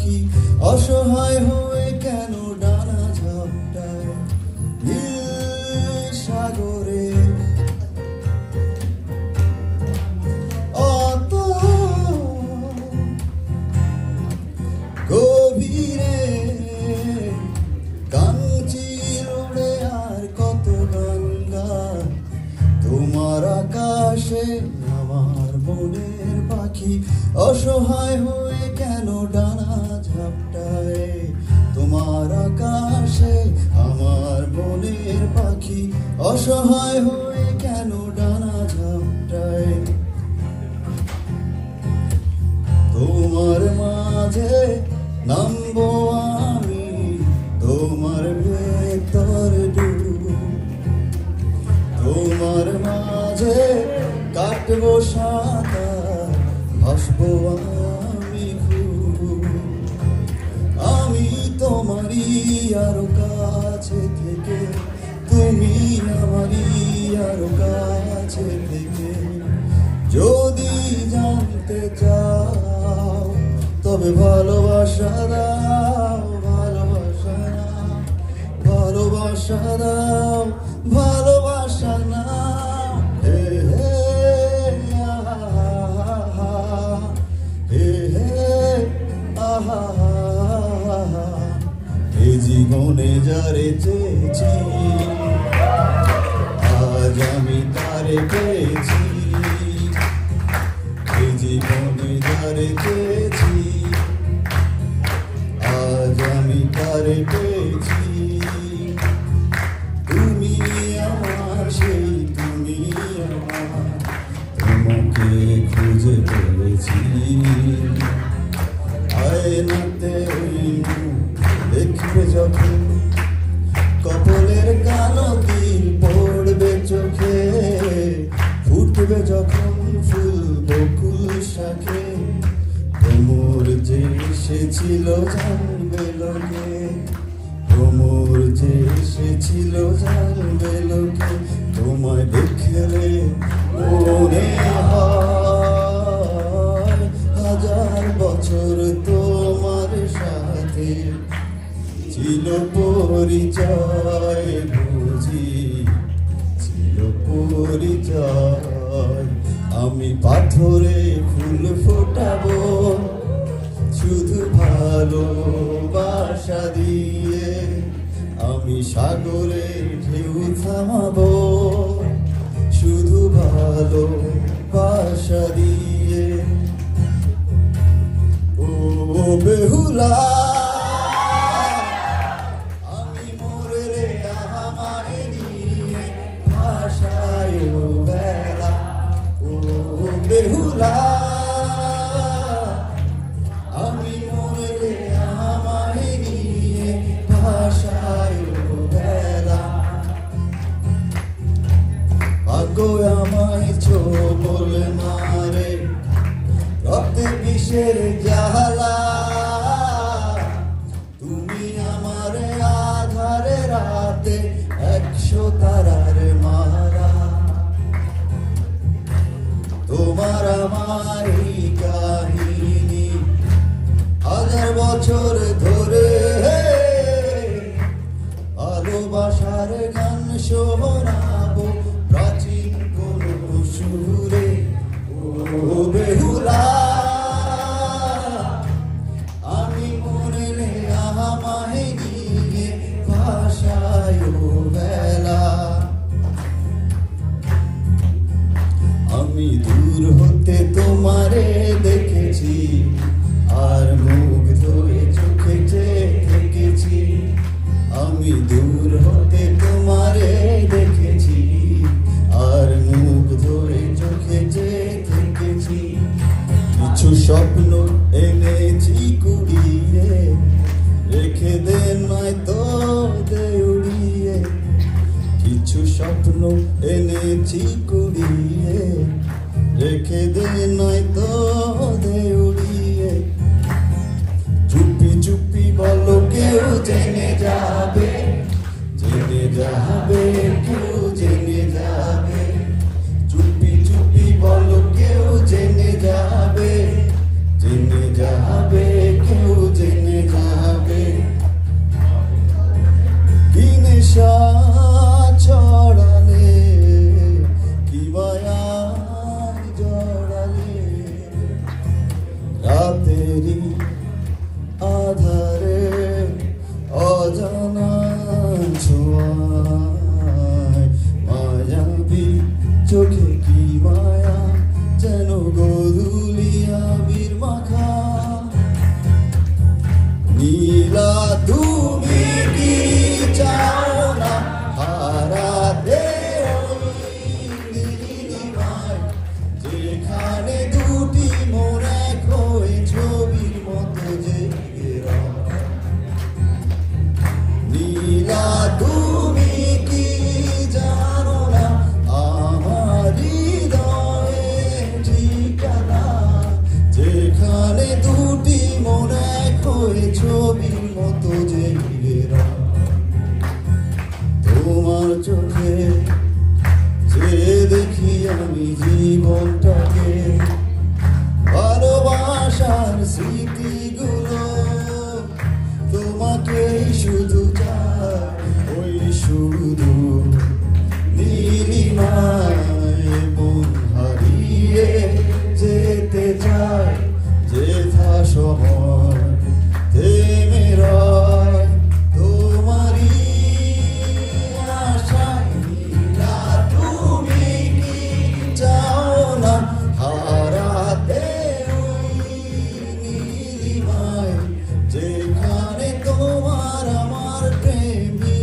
পাখি অসহায় হয়ে কেন ডানা ঝাপটায় নীল সাগরে অত গভীরে কাঞ্চির উড়ে আর কত গঙ্গা তোমার আকাশে আমার মনের পাখি অসহায় হয়ে কেন ডানা ঝাপটায় তোমার আকাশে আমার মনের পাখি অসহায় হয়ে কেন ডানা ঝাপটায় তোমার মাঝে নামবো আমি তোমার ভেতর ডুব তোমার মাঝে কাটবো সাঁতার ভাসবো আমি খুব আমি তোমারই আরো কাছে থেকে তুমি আমারই আরো কাছে থেকে যদি জানতে চাও তবে ভালোবাসা দাও ভালোবাসা নাও ভালোবাসা দাও ভালোবাসা নাও হে হে আহা হে হে আহা এ জীবনে যারে চেয়েছি আজ আমি তারে পেয়েছি জীবনে যারে পেয়েছি আজ আমি তারে পেয়েছি তুমি আমার সেই তুমি আমার তোমাকে খুঁজে পেয়েছি আয়নাতে দেখবে যখন কপালের কালো তিল পড়বে চোখে ফুটবে যখন ফুল বকুল শাখে ভ্রমর যে এসেছিল জানবে লোকে ভ্রমর যে এসেছিল জানবে লোকে তোমায় দেখলে মনে হয় হাজার বছর তোমার সাথে ছিল পরিচয় বুঝি ছিল পরিচয় আমি পাথরে ফুল ফোটাবো শুধু ভালোবাসা দিয়ে আমি সাগরে ঢেউ থামাবো শুধু ভালোবাসা দিয়ে ও বেহুলা আমি মরলে আমায় নিয়ে ভাষায় বেলা ও বেহুলা আমি মরলে আমায় নিয়ে ভাষায় বেলা ভাগ্য আমায় ছোবল মারে রক্তে বিষের জ্বালা তুমি আমার আধারে রাতে 100 তারার মালা তোমার আমার এই কাহিনী হাজার বছর ধরে ভালোবাসার গান শোনাবো প্রাচীন কোন সুরে ও বেহুলা আমি মরলে আমায় নিয়ে ভাষায় বেলা আমি দূর হতে তোমারে দেখেছি আর মুখ ধরে চোখে থেকেছি আমি দূর হতে তোমারে দেখেছি আর মুখ ধরে চোখে থেকেছি কিছু স্বপ্ন এনেছি কুড়িয়ে রেখে দে নয় তো দে উড়িয়ে কিছু স্বপ্ন এনেছি কুড়িয়ে রেখে দে নয় তো দে উড়িয়ে চুপি চুপি বলো কেউ জেনে যাবে কেউ জেনে যাবে চুপি চুপি বলো কেউ জেনে যাবে কেউ জেনে নেশা ছড়ালে কি মায়ায় জড়ালে রাতেরই আধারে অজানা ছোঁয়ায় মায়াবী চোখে কি মায়া যেন গোধূলিয়া বীর মাখা নীলা তুমি কি চাও না হারাতে নীলিমায় যেখানে দুটি মন এক হয়ে ছবির মতো জেগে রয় নীলা তুমি কি জানো না আমার হৃদয়ে ঠিকানা যেখানে দুটি মন এক হয়ে ছবির মতো জেগে রয় তোমার চোখে যে দেখি আমি জীবনটাকে ভালোবাসার স্মৃতিগুলো তোমাকেই শুধু চাই ওই শুধু নীলিমায় মন হারিয়ে যেতে চাই যেথা সময় থেমে রয় তোমারই আশায় নীলা তুমি কি চাও না হারাতে ওই নীলিমায় যেখানে তোমার আমার প্রেমী